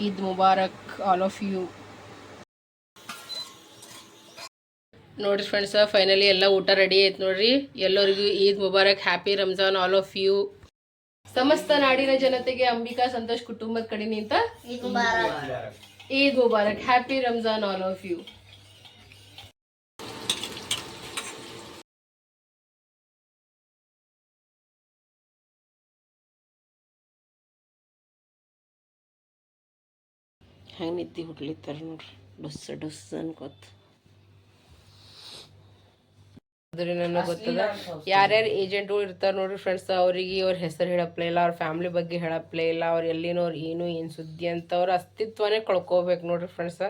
Eid Mubarak all of you. ನೋಡ್ರಿ friends, finally ಎಲ್ಲ ಊಟ ರೆಡಿ ಆಯ್ತು ನೋಡ್ರಿ. ಎಲ್ಲರಿಗೂ Eid Mubarak, happy Ramzan all of you. ಸಮಸ್ತ ನಾಡಿನ ಜನತೆಗೆ ಅಂಬಿಕಾ ಸಂತೋಷ್ ಕುಟುಂಬದ ಕಡೆನಿಂದ Eid Mubarak, happy Ramzan all of you. ಹೆಂಗೆ ನಿದ್ದೆ ಹುಡ್ಲಿತ್ತಾರ ನೋಡ್ರಿ, ಡೊಸ್ಸ ಡೊಸ್ಸ ಅನ್ಕೋತ. ಅದ್ರಿ ನನಗೆ ಗೊತ್ತದ ಯಾರ್ಯಾರು ಏಜೆಂಟ್ಗಳು ಇರ್ತಾರೆ ನೋಡ್ರಿ ಫ್ರೆಂಡ್ಸ್, ಅವ್ರಿಗೆ ಅವ್ರ ಹೆಸರು ಹೇಳಪ್ಲೇ ಇಲ್ಲ, ಅವ್ರ ಫ್ಯಾಮ್ಲಿ ಬಗ್ಗೆ ಹೇಳಪ್ಲೇ ಇಲ್ಲ, ಅವ್ರು ಎಲ್ಲಿನವ್ರು ಏನು ಸುದ್ದಿ ಅಂತ ಅವ್ರ ಅಸ್ತಿತ್ವನೇ ಕಳ್ಕೊಬೇಕು ನೋಡ್ರಿ ಫ್ರೆಂಡ್ಸ.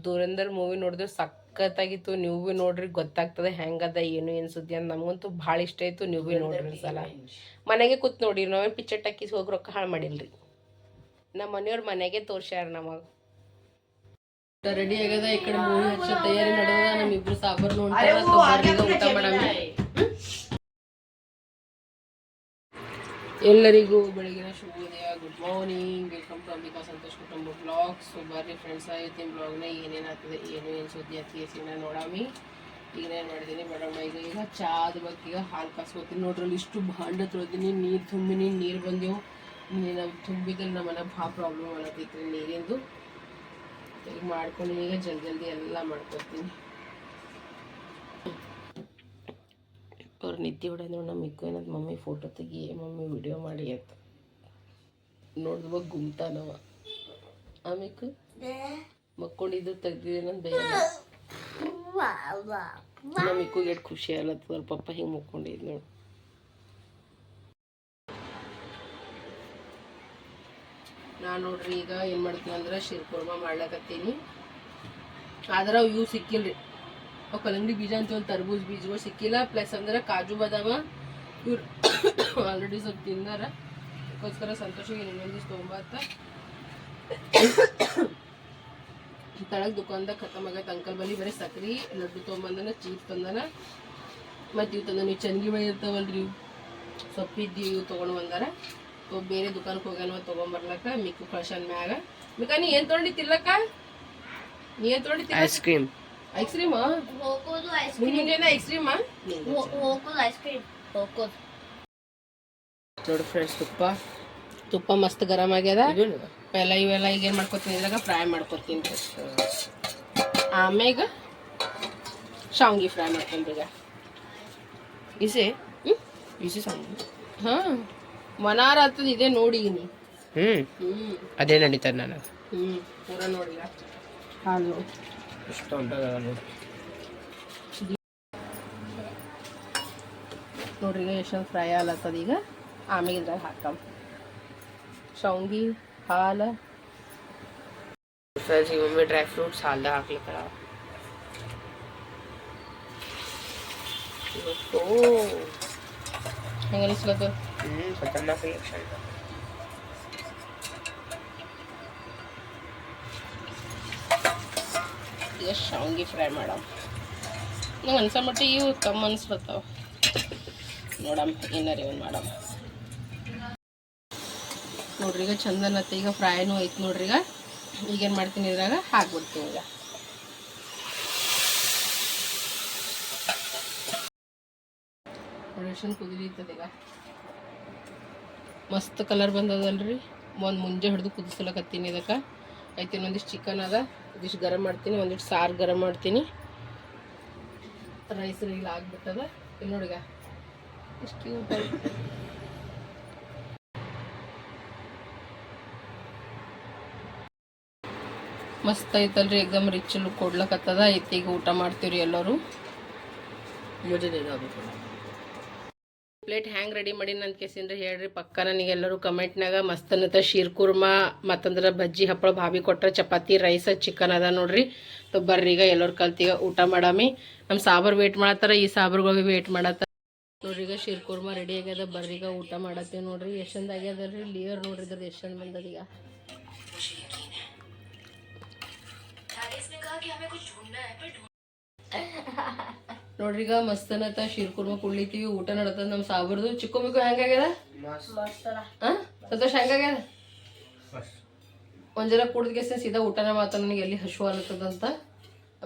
ಧುರಂಧರ್ ಮೂವಿ ನೋಡಿದ್ರೆ ಸಖತ್ತಾಗಿತ್ತು. ನೀವು ಭೀ ನೋಡ್ರಿ, ಗೊತ್ತಾಗ್ತದೆ ಹೆಂಗದ ಏನು ಸುದ್ದಿ ಅಂತ. ನಮಗಂತೂ ಭಾಳ ಇಷ್ಟ ಆಯಿತು. ನೀವು ಭೀ ನೋಡ್ರಿ ಸಲ. ಮನೆಗೆ ಕೂತ್ ನೋಡಿ, ನಾವೇನು ಪಿಕ್ಚರ್ ಟಕ್ಕೀಸ್ ಹೋಗಿ ರೊಕ್ಕ ಹಾಳು ಮಾಡಿಲ್ರಿ. ನಮ್ಮ ಮನೆಯವ್ರ ಮನೆಗೆ ತೋರ್ಸ್ಯಾರ ನಮಗೆ. ರೆಡಿ ಆಗ್ಯದ, ಈ ಕಡೆ ಮೂವಿ ಹಚ್ಚ ತಯಾರಿ ನಡೆದ. ನಮ್ಮಿಬ್ರು ಸಾಬರ್ ಊಟ ಮಾಡಾಮ. ಎಲ್ಲರಿಗೂ ಬೆಳಗಿನ ಶುಭೋದಯ, good morning, welcome to Ambika Santosh ಕುಟುಂಬ ಬ್ಲಾಗ್ಸ್. ಬರ್ರಿ ಫ್ರೆಂಡ್ಸ್, ಇವತ್ತಿನ ಬ್ಲಾಗ್ನ ಏನೇನಾಗ್ತದೆ ಏನು ಸುದ್ದಿ ಹತ್ತಿನ ನೋಡಾಮಿ. ಈಗೇನು ಮಾಡಿದ್ದೀನಿ ಮೇಡಮ್, ಈಗ ಚಾದ ಬಗ್ಗೆ ಈಗ ಹಾಲು ಕಾಸ್ಕೊತೀನಿ ನೋಡ್ರಿ. ಅಲ್ಲಿ ಇಷ್ಟು ಭಾಂಡ ತೊಳೆದೀನಿ, ನೀರು ತುಂಬಿನಿ, ನೀರು ಬಂದೆವು. ನಾವು ತುಂಬಿದ್ರೆ ನಮ್ಮನೆ ಭಾಳ ಪ್ರಾಬ್ಲಮ್ ಆಗತ್ತೈತ್ರಿ ನೀರಿಂದು. ಈಗ ಮಾಡ್ಕೊಂಡು ಈಗ ಜಲ್ದಿ ಎಲ್ಲ ಮಾಡ್ಕೊತೀನಿ. ಅವ್ರು ನಿದ್ದೆ ಹೊಡೆದ್ರು. ನಮ್ಮ ಮಿಕ್ಕು ಏನಂತ, ಮಮ್ಮಿ ಫೋಟೋ ತೆಗಿ, ಮಮ್ಮಿ ವಿಡಿಯೋ ಮಾಡಿ ಅಂತ ನೋಡಿದ್ವಾಗ ಗುಮ್ತಾನವ. ಆಮೇಲೆ ಮಕ್ಕೊಂಡಿದ್ದು ತೆಗ್ದಿದ್ದೇನಂತ ಬೇಡ. ನಮ್ಮ ಮಿಕ್ಕುಗೆ ಎಷ್ಟು ಖುಷಿ ಆಗ್ಲತ್ತದ, ಅವ್ರ ಪಪ್ಪ ಹಿಂಗೆ ಮಕ್ಕೊಂಡಿದ್ದು ನೋಡಿ. ನಾನು ನೋಡ್ರಿ ಈಗ ಏನು ಮಾಡ್ತೀನಿ ಅಂದ್ರೆ ಶಿರ್ಕುರ್ಮಾ ಮಾಡ್ಲಕತ್ತೀನಿ. ಆದ್ರೆ ಅವು ಇವು ಸಿಕ್ಕಿಲ್ರಿ, ಅವು ಕಲ್ಲಂಗಡಿ ಬೀಜ ಅಂತ ಒಂದು ತರ್ಬೂಜ್ ಬೀಜಗಳು ಸಿಕ್ಕಿಲ್ಲ. ಪ್ಲಸ್ ಅಂದ್ರೆ ಕಾಜು ಬಾದಾಮ ಇವ್ರು ಆಲ್ರೆಡಿ ಸ್ವಲ್ಪ ತಿಂದಾರ. ಅದಕ್ಕೋಸ್ಕರ ಸಂತೋಷಿಗೆ ಇನ್ನೊಂದು ದಿವ್ಸ ತೊಗೊಂಬತ್ತ. ತಳಗ ದುಕಾನ್ದಾಗ ಖತಮ್ ಆಗತ್ತೆ. ಅಂಕಲ್ ಬಲ್ಲಿ ಬರೀ ಸಕ್ರೆ ಲಡ್ಡು ತೊಗೊಂಬಂದನ, ಚೀಸ್ ತಂದನ, ಮತ್ತು ಇವು ತಂದ. ನೀವು ಚನ್ಗಿ ಬಳಿ ಇರ್ತಾವಲ್ರಿ, ಸೊಪ್ಪಿದ್ದು ಇವು ತೊಗೊಂಡು ಬಂದಾರ. ಬೇರೆ ದುಕಾನಕ್ಕೆ ಹೋಗ್ಯಾನ ತೊಗೊಂಬರ್ಲಕ್ಕ. ಮಿಕ್ಕು ಕಳ್ಸನ್ ಮ್ಯಾಗ. ಮಿಕ್ಕ ನೀ ಏನು ತೊಗೊಂಡಿ ತಿಲ್ಲಕ್ಕ? ನೀ ಏನು ತೊಗೊಂಡಿ? Ice cream. ಐಸ್ ಕ್ರೀಮ್ ಮುಂಜಾನೆ ಐಸ್ ಕ್ರೀಮಾ ನೋಡಿ ಫ್ರೆಂಡ್ಸ್. ತುಪ್ಪ ಮಸ್ತ್ ಗರಮ್ ಆಗ್ಯದ. ಪೆಲ್ಲ ಇವೆಲ್ಲ ಈಗ ಏನು ಮಾಡ್ಕೊತೀನಿ ಇದ್ರಾಗ ಫ್ರೈ ಮಾಡ್ಕೊತೀನಿ. ಆಮ್ಯಾಗ ಶಾವ್ಗಿ ಫ್ರೈ ಮಾಡ್ತೀನಿ ಈಗ. ಇಸೆ ಶಾವ್ಗಿ ಹಾಂ ಮನಾರ ಆಗ್ತದ. ಇದೆ ನೋಡಿ ನೀ. ಅದೇ ನಡೀತದೆ ನನಗೆ. ಪೂರ ನೋಡಿ ಹಾಲು ಎಷ್ಟು ನೋಡ್ರಿ. ಈಗ ಎಷ್ಟೊಂದು ಫ್ರೈ ಆಗ್ಲತ್ತದ. ಈಗ ಆಮೇಲೆ ಇದ್ರಾಗ ಹಾಕಮ್ ಶಾವ್ಗಿ, ಹಾಲು. ಫ್ರೆಂಡ್ಸ್, ಈಗ ಒಮ್ಮೆ ಡ್ರೈ ಫ್ರೂಟ್ಸ್ ಹಾಲ್ದಾಗ ಹಾಕ್ಲಿಕ್ಕಲ್ಲ. ಹೆಂಗೆ ಅನಿಸ್ಲತ್ತ? ಈಗ ಶಾವ್ಗಿ ಫ್ರೈ ಮಾಡಮ್. ನಂಗೆ ಅನ್ಸೋ ಮಟ್ಟ ಇವು ಕಮ್ಮಿ ಅನ್ಸ್ಲತ್ತಾವ. ನೋಡಮ್ ಏನಾರ ಇವನ್ ಮಾಡಮ್ ನೋಡ್ರಿ. ಈಗ ಚಂದನತ್ತೆ. ಈಗ ಫ್ರೈನೂ ಐತೆ ನೋಡ್ರಿ. ಈಗೇನು ಮಾಡ್ತೀನಿ ಇದ್ರಾಗ ಹಾಕ್ಬಿಡ್ತೀನಿ. ಈಗ ನೋಡಿ ಕುದಿತದೆ. ಈಗ ಮಸ್ತ್ ಕಲರ್ ಬಂದದಲ್ರಿ. ಒಂದು ಮುಂಜೆ ಹಿಡಿದು ಕುದಿಸ್ಲಕತ್ತೀನಿ. ಇದಕ್ಕೆ ಐತೆ ಇನ್ನೊಂದಿಷ್ಟು ಚಿಕನ್ ಅದ, ಇದಿಷ್ಟು ಗರಂ ಮಾಡ್ತೀನಿ, ಒಂದಿಷ್ಟು ಸಾರು ಗರಂ ಮಾಡ್ತೀನಿ. ರೈಸ್ ಇಲ್ಲ ಆಗ್ಬಿಟ್ಟದ. ಇಲ್ಲಿ ನೋಡಿಗ ಇಷ್ಟು ಮಸ್ತ್ ಐತಲ್ರಿ. ಎಕ್ದಮ್ ರಿಚ್ ಲುಕ್ ಕೊಡ್ಲಕತ್ತದ. ಐತಿ ಈಗ ಊಟ ಮಾಡ್ತೀವ್ರಿ ಎಲ್ಲರೂ. ಪ್ಲೇಟ್ ಹ್ಯಾಂಗೆ ರೆಡಿ ಮಾಡಿ ನನ್ನ ಕೇಸಿಂದ್ರೆ ಹೇಳ್ರಿ ಪಕ್ಕ ನನಗೆಲ್ಲರೂ ಕಮೆಂಟ್ನಾಗ. ಮಸ್ತ್ ಅನ್ನತ್ತ ಶೀರ್ ಕುರ್ಮಾ, ಮತ್ತಂದ್ರೆ ಬಜ್ಜಿ ಹಪ್ಪಳ ಭಾಬಿ ಕೊಟ್ಟರೆ, ಚಪಾತಿ, ರೈಸ್, ಚಿಕನ್ ಅದ ನೋಡ್ರಿ. ಬರ್ರಿ ಈಗ ಎಲ್ಲರೂ ಕಲ್ತೀಗ ಊಟ ಮಾಡಾಮಿ. ನಮ್ಮ ಸಾಬರು ವೇಟ್ ಮಾಡತ್ತಾರ, ಈ ಸಾಬರುಗಳು ವೇಟ್ ಮಾಡತ್ತಾರ ನೋಡ್ರಿ. ಈಗ ಶೀರ್ ಕುರ್ಮಾ ರೆಡಿ ಆಗ್ಯದ. ಬರ್ರಿ ಈಗ ಊಟ ಮಾಡತ್ತೇವೆ ನೋಡ್ರಿ. ಎಷ್ಟು ಚಂದ ಆಗ್ಯದಲ್ರಿ. ಲೇಯರ್ ನೋಡ್ರಿ ಇದ್ರದ್ದು ಎಷ್ಟು ಚಂದ ಬಂದದ. ಈಗ ನೋಡ್ರಿ ಈಗ ಮಸ್ತ್ ಅನ್ನತ್ತ ಶೀರ್ ಕುರ್ಮಾ ಕುಡ್ಲಿತ್ತೀವಿ. ಊಟ ನಡತದ ನಮ್ಮ ಸಾಬರ್ದು. ಚಿಕ್ಕು ಮಿಕ್ಕು ಹೆಂಗಾಗ್ಯದ? ಸಂತೋಷ್ ಹೆಂಗಾಗ್ಯದ? ಒಂದೆಲ್ಲ ಕುಡಿದ್ಗೆ ಸೀದಾ ಊಟನೇ ಮಾಡ್ತಾನೆ, ನನಗೆ ಎಲ್ಲಿ ಹಶು ಅನ್ತದಂತ.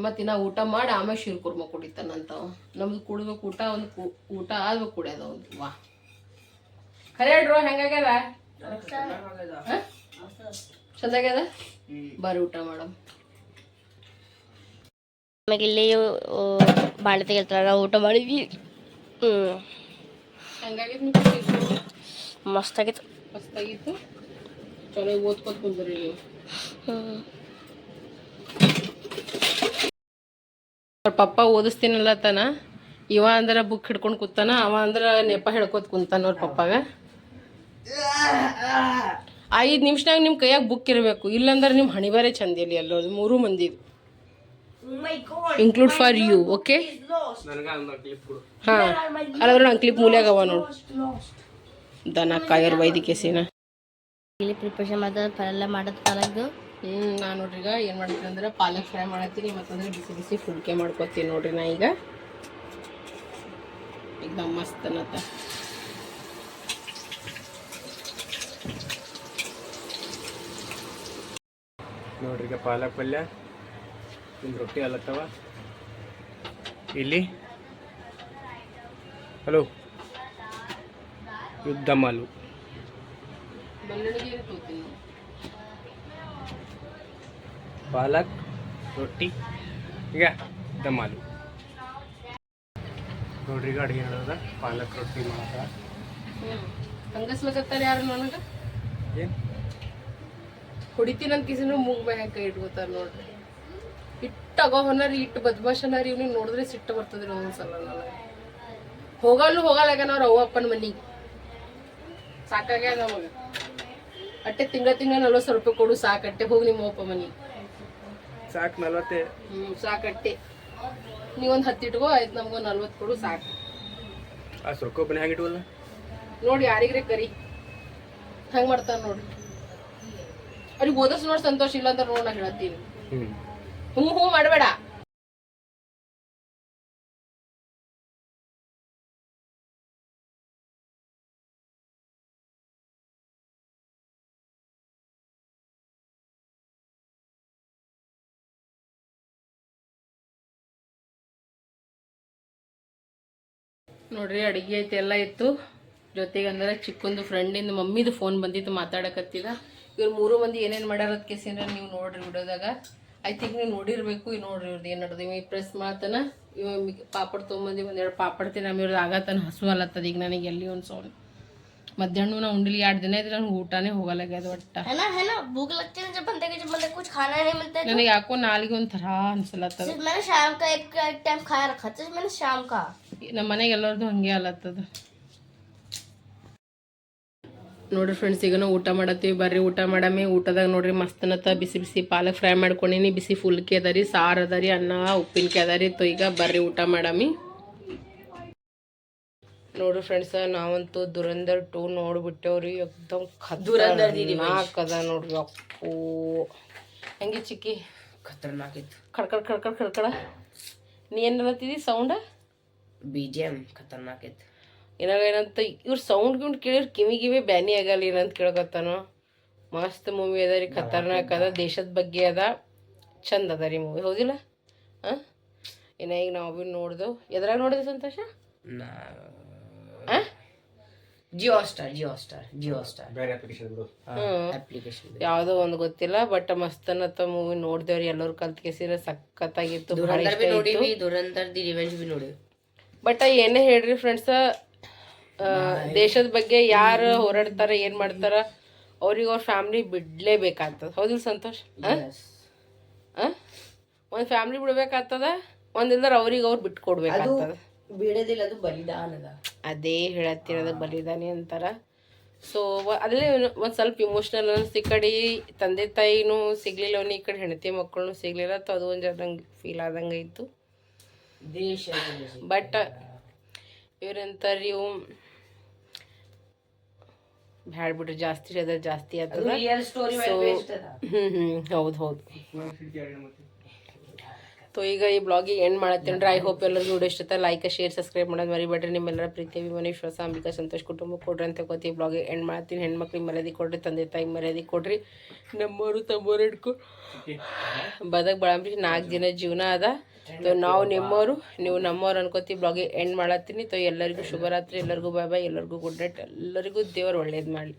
ಮತ್ತು ಇನ್ನ ಊಟ ಮಾಡಿ ಆಮೇಲೆ ಶೀರ್ ಕುರ್ಮ ಕುಡಿತಾನಂತ. ನಮ್ದು ಕುಡ್ಬೇಕು ಊಟ, ಒಂದು ಊಟ ಆದ್ಬೇಕು ಕುಡಿಯೋದು ಒಂದು. ವಾ ಖರೆ ಹೇಳ್ರು ಹೆಂಗಾಗ್ಯದ? ಚಂದಾಗ್ಯದ? ಬರ್ರಿ ಊಟ ಮಾಡಮ್. ಆಮೇಲೆ ಇಲ್ಲಿ ಬಾಳೆ ತೆಗಿರ್ತಾರ, ಊಟ ಮಾಡಿದ್ವಿ. ಹೆಂಗಾಗಿತ್ತು? ಮಸ್ತಾಗಿತ್ತು. ಮಸ್ತಾಗಿತ್ತು. ಚಲೋ ಓದ್ಕೊತ ಕುಂದ್ರಿ ನೀವು. ಅವ್ರ ಪಪ್ಪ ಓದಿಸ್ತೀನಲ್ಲತ್ತಾನ. ಇವ ಅಂದ್ರೆ ಬುಕ್ ಹಿಡ್ಕೊಂಡು ಕೂತಾನ, ಅವ ಅಂದ್ರೆ ನೆಪ ಹೇಳ್ಕೊತ ಕುಂತಾನ ಅವ್ರ ಪಪ್ಪಾಗ. 5 ನಿಮಿಷನಾಗ ನಿಮ್ಮ ಕೈಯಾಗ ಬುಕ್ ಇರಬೇಕು, ಇಲ್ಲಾಂದ್ರೆ ನಿಮ್ಮ ಹಣಿಬಾರೆ ಚಂದಿಲ್ಲ ಎಲ್ಲೋದು 3 ಮಂದಿ, ಇನ್ಕ್ಲೂಡ್ ಫಾರ್ ಯು. ಓಕೆ? ಹಾಂ, ಅಲ್ಲಾದ್ರೆ ನಂಗೆ ಕ್ಲಿಪ್ ಮೂಲ್ಯಾಗ ಅವ ನೋಡು. ದನ ಕಾಯರ್ ವೈದ್ಯಕೇಸಿನ ಇಲ್ಲಿ ಪ್ರಿಪ್ರೇಷನ್ ಮಾಡೋದು ಪಲ್ಯ ಮಾಡೋದು ಪಾಲಕ್ದು. ನಾನು ನೋಡ್ರಿ ಈಗ ಏನು ಮಾಡ್ತೀನಿ ಅಂದ್ರೆ ಪಾಲಕ್ ಫ್ರೈ ಮಾಡತ್ತೀನಿ, ಮತ್ತಂದ್ರೆ ಬಿಸಿ ಬಿಸಿ ಫುಲ್ಕೆ ಮಾಡ್ಕೊತೀನಿ ನೋಡ್ರಿ. ನಾ ಈಗ ಮಸ್ತ್ ಅನ್ನತ್ತ. ನೋಡ್ರಿ ಈಗ ಪಾಲಕ್ ಪಲ್ಯ, ಇಲ್ಲಿ ರೊಟ್ಟಿ ಅಲ್ಲತ್ತವ. ಇಲ್ಲಿ ಹಲೋ ಯುದ್ಧ ಮಾಲು ಪಾಲಕ್ ರೊಟ್ಟಿ, ಈಗ ದಮ್ ಆಲು. ನೋಡ್ರಿ ಈಗ ಅಡುಗೆ ಮಾಡೋದ ಪಾಲಕ್ ರೊಟ್ಟಿ ಮಾತ್ರ. ಹಂಗಸ್ಲಕತ್ತಾರ ಯಾರು ನನಗೆ ಏನು ಹೊಡಿತೀನಂತ ಕಿಸಿನ ಮೂಗ್ ಬಾಯ ಕೈ ಇಟ್ಕೋತಾರ ನೋಡ್ರಿ. ಇಟ್ಟು ಹೊನರಿ, ಇಟ್ಟು ಬದ್ಮಾಶನರಿ. ಇವ್ನಿಗೆ ನೋಡಿದ್ರೆ ಸಿಟ್ಟು ಬರ್ತದ್ರಿ ಒಂದ್ಸಲ. ನನಗೆ ಹೋಗಲ್ಲ ಅವ್ರ ಅವ್ವ ಅಪ್ಪನ ಮನಿಗೆ. ಸಾಕಾಗ್ಯದ ನಮಗೆ. ಅಟ್ಟೆ ತಿಂಗಳ 40,000 ರೂಪಾಯಿ ಕೊಡು ಸಾಕಟ್ಟೆ, ಹೋಗಿ ನಿಮ್ಮ ಅಪ್ಪ ಮನಿಗೆ ಸಾಕು 40. ಸಾಕಟ್ಟೆ. ನೀವೊಂದು 10 ಇಟ್ಕೋ, ಆಯ್ತು ನಮ್ಗೊಂದು 40 ಕೊಡು ಸಾಕು. ಆ ಸೊಕ್ಕೊಬ್ಬನ ಹೆಂಗೆ ಇಟ್ವಲ್ಲ ನೋಡಿ, ಯಾರಿಗ್ರೆ ಕರಿ ಹಂಗೆ ಮಾಡ್ತಾರ ನೋಡ್ರಿ. ಅವ್ರಿಗೆ ಓದಸ್ ನೋಡಿ ಸಂತೋಷ ಇಲ್ಲ ಅಂತ ನೋಡ್ ನಾ ಹೇಳ್ತೀನಿ. ಹ್ಞೂ ಮಾಡಬೇಡ. ನೋಡ್ರಿ ಅಡಿಗೆ ಐತಿ, ಎಲ್ಲ ಇತ್ತು. ಜೊತೆಗೆ ಅಂದ್ರೆ ಚಿಕ್ಕಂದು ಫ್ರೆಂಡಿಂದ ಮಮ್ಮಿದು ಫೋನ್ ಬಂದಿತ್ತು, ಮಾತಾಡಕತ್ತಿದ. ಇವ್ರು 3 ಮಂದಿ ಏನೇನು ಮಾಡ್ಯಾರ ಕೇಸಿನ ನೀವು ನೋಡ್ರಿ ವಿಡಿಯೋದಾಗ. ಐ ಥಿಂಕ್ ನೀವು ನೋಡಿರ್ಬೇಕು. ನೋಡ್ರಿ ಇವ್ರದ್ದು ಏನು ನಡೆದು ಇವ ಪ್ರೆಸ್ ಮಾಡ್ತಾನ. ಇವ ಪಾಪಡ್ ತೊಗೊಂಬಂದು 1-2 ಪಾಪಡ್ ತಿನ್ನ ಇವ್ರದ್ದು ಆಗತ್ತಾನ. ಹಸು ಅಲ್ಲತ್ತದ ಈಗ ನನಗೆ. ಎಲ್ಲಿ ಒಂದು ಸೌಂಡ್ ಮಧ್ಯಾಹ್ನ ನಾವು ಉಂಡಿಲಿ 2 ದಿನ ಇದ್ರೆ ನನಗೆ ಊಟನೇ ಹೋಗಲ್ಲಾಗ್ಯದ ಒಟ್ಟ. ನನಗೆ ಯಾಕೋ ನಾಲಿಗೆ ಒಂಥರ ಅನ್ಸಲತ್ತದ. ನಮ್ಮ ಮನೆಗೆ ಎಲ್ಲರದು ಹಂಗೆ ಅಲ್ಲತ್ತದ. ನೋಡ್ರಿ ಫ್ರೆಂಡ್ಸ್, ಈಗ ನಾವು ಊಟ ಮಾಡತ್ತೀವಿ. ಬರ್ರಿ ಊಟ ಮಾಡಮಿ. ಊಟದಾಗ ನೋಡ್ರಿ ಮಸ್ತನತ್ತ ಬಿಸಿ ಬಿಸಿ ಪಾಲಕ್ ಫ್ರೈ ಮಾಡ್ಕೊಂಡಿನಿ. ಬಿಸಿ ಫುಲ್ಕಿ ಅದ ರೀ, ಸಾರು ಅದ ರೀ, ಅನ್ನ ಉಪ್ಪಿನಕಾಯಿ ಅದ ರೀ. ಈಗ ಬರ್ರಿ ಊಟ ಮಾಡಮಿ. ನೋಡ್ರಿ ಫ್ರೆಂಡ್ಸ್, ನಾವಂತೂ ದುರಂಧರ್ 2 ನೋಡ್ಬಿಟ್ಟೇವ್ರಿ. ಎಕ್ದಮ್ ಖತರ್ನಾಕ್ ಅದ ನೋಡ್ರಿ. ಅಪ್ಪೋ ಹೆಂಗಿ ಚಿಕ್ಕಿ ಖತರ್ನಾಕಿತ್ತು. ಕಡ್ಕಡ ನೀ ಏನತ್ತಿದಿ ಸೌಂಡ್? BGM ಖತರ್ನಾಕಿತ್ತು. ಏನಂತ ಇವ್ರ ಸೌಂಡ್ ಗಿಂಡ್ ಕೇಳಿದ್ರೆ ಕಿವಿ ಬ್ಯಾನಿ ಆಗಲ್ಲ ಏನಂತ ಕೇಳಕತ್ತಾನು. ಮಸ್ತ್ ಮೂವಿ ಅದ ರೀ, ಖತರ್ನಾಕ್ ಅದ. ದೇಶದ ಬಗ್ಗೆ ಅದ, ಚಂದ ಅದ ರೀ ಮೂವಿ. ಹೌದಿಲ್ಲ? ಇನ್ನು ಈಗ ನಾವು ಭೀ ನೋಡ್ದೆವು. ಎದ್ರಾಗ ನೋಡಿದೆ ಸಂತೋಷ? ಜಿಯೋ ಸ್ಟಾರ್ ಬೇರೆ ಅಪ್ಲಿಕೇಶನ್ ಯಾವುದೋ ಒಂದು ಗೊತ್ತಿಲ್ಲ. ಬಟ್ ಮಸ್ತನತ್ತ ಮೂವಿ ನೋಡ್ದೇವ್ರಿ. ಎಲ್ಲರೂ ಕಲ್ತ್ಕೇಸಿರ ಸಖತ್ತಾಗಿತ್ತು. ದುರಂಧರ್ ದಿ ರಿವೆಂಜ್ ಬಿ ನೋಡಿ. ಬಟ್ ಏನೇ ಹೇಳ್ರಿ ಫ್ರೆಂಡ್ಸ್, ದೇಶದ ಬಗ್ಗೆ ಯಾರು ಹೋರಾಡ್ತಾರ, ಏನು ಮಾಡ್ತಾರ, ಅವ್ರಿಗೆ ಅವ್ರ ಫ್ಯಾಮ್ಲಿ ಬಿಡ್ಲೇಬೇಕಾಗ್ತದ. ಹೌದಿಲ್ಲ ಸಂತೋಷ್? ಒಂದು ಫ್ಯಾಮ್ಲಿ ಬಿಡ್ಬೇಕಾಗ್ತದ, ಒಂದಿಲ್ದಾರ ಅವ್ರಿಗೆ ಅವ್ರು ಬಿಟ್ಕೊಡ್ಬೇಕಾಗ್ತದ. ಬಿಡೋದಿಲ್ಲ, ಅದು ಬಲಿದಾನದ. ಅದೇ ಹೇಳತ್ತಿರೋದು, ಬಲಿದಾನಿ ಅಂತಾರ. ಸೊ ಅದ್ರಲ್ಲಿ ಒಂದು ಸ್ವಲ್ಪ ಇಮೋಷ್ನಲ್ ಅನಿಸ್ತು. ಈ ಕಡೆ ತಂದೆ ತಾಯಿನೂ ಸಿಗ್ಲಿಲ್ಲ ಅವನಿಗೆ, ಈ ಕಡೆ ಹೆಂಡತಿ ಮಕ್ಕಳನ್ನೂ ಸಿಗ್ಲಿಲ್ಲ. ಅದು ಒಂದು ಜರಂಗೆ ಫೀಲ್ ಆದಂಗೆ ಇತ್ತು. ಬಟ್ ಇವ್ರಂತಾರೆ, ಇವು ಬ್ಯಾಡ್ ಬಿಡ್ರಿ, ಜಾಸ್ತಿ ಅದ ಜಾಸ್ತಿ ಆಗ್ತದ. ಹೌದು ಸೊ ಈಗ ಈ ಬ್ಲಾಗಿಗೆ ಎಂಡ್ ಮಾಡತ್ತೀನಿ ನೋಡ್ರಿ. ಐ ಹೋಪ್ ಎಲ್ಲರಿಗೂ ವಿಡಿಯೋ ಇಷ್ಟ ಲೈಕ್ ಶೇರ್ ಸಬ್ಸ್ಕ್ರೈಬ್ ಮಾಡೋದು ಮರಿಬೇಡ್ರಿ. ನಿಮ್ಮೆಲ್ಲರ ಪ್ರೀತಿ ಅಭಿಮಾನ ವಿಶ್ವಾಸ ಅಂಬಿಕಾ ಸಂತೋಷ್ ಕುಟುಂಬ ಕೊಡ್ರಿ ಅಂತ ಗೊತ್ತಿ ಈ ಬ್ಲಾಗಿಗೆ ಎಂಡ್ ಮಾಡ್ತೀನಿ. ಹೆಣ್ಮಕ್ಳಿಗೆ ಮರ್ಯಾದೆ ಕೊಡ್ರಿ, ತಂದೆ ತಾಯಿ ಮರ್ಯಾದೆ ಕೊಡ್ರಿ. ನಮ್ಮವರು ತಮ್ಮವ್ರು ಹಿಡ್ಕೊ ಬಳಂಬ್ರಿ 4 ದಿನ ಜೀವನ ಅದ. ಸೊ ನಾವು ನಿಮ್ಮವರು, ನೀವು ನಮ್ಮವ್ರು ಅನ್ಕೋತಿ ಬ್ಲಾಗಿಗೆ ಎಂಡ್ ಮಾಡತ್ತೀನಿ. ಸೊ ಎಲ್ಲರಿಗೂ ಶುಭರಾತ್ರಿ, ಎಲ್ಲರಿಗೂ ಬಾಯ್ ಬಾಯ್, ಎಲ್ಲರಿಗೂ ಗುಡ್ ನೈಟ್, ಎಲ್ಲರಿಗೂ ದೇವರು ಒಳ್ಳೇದು ಮಾಡಲಿ.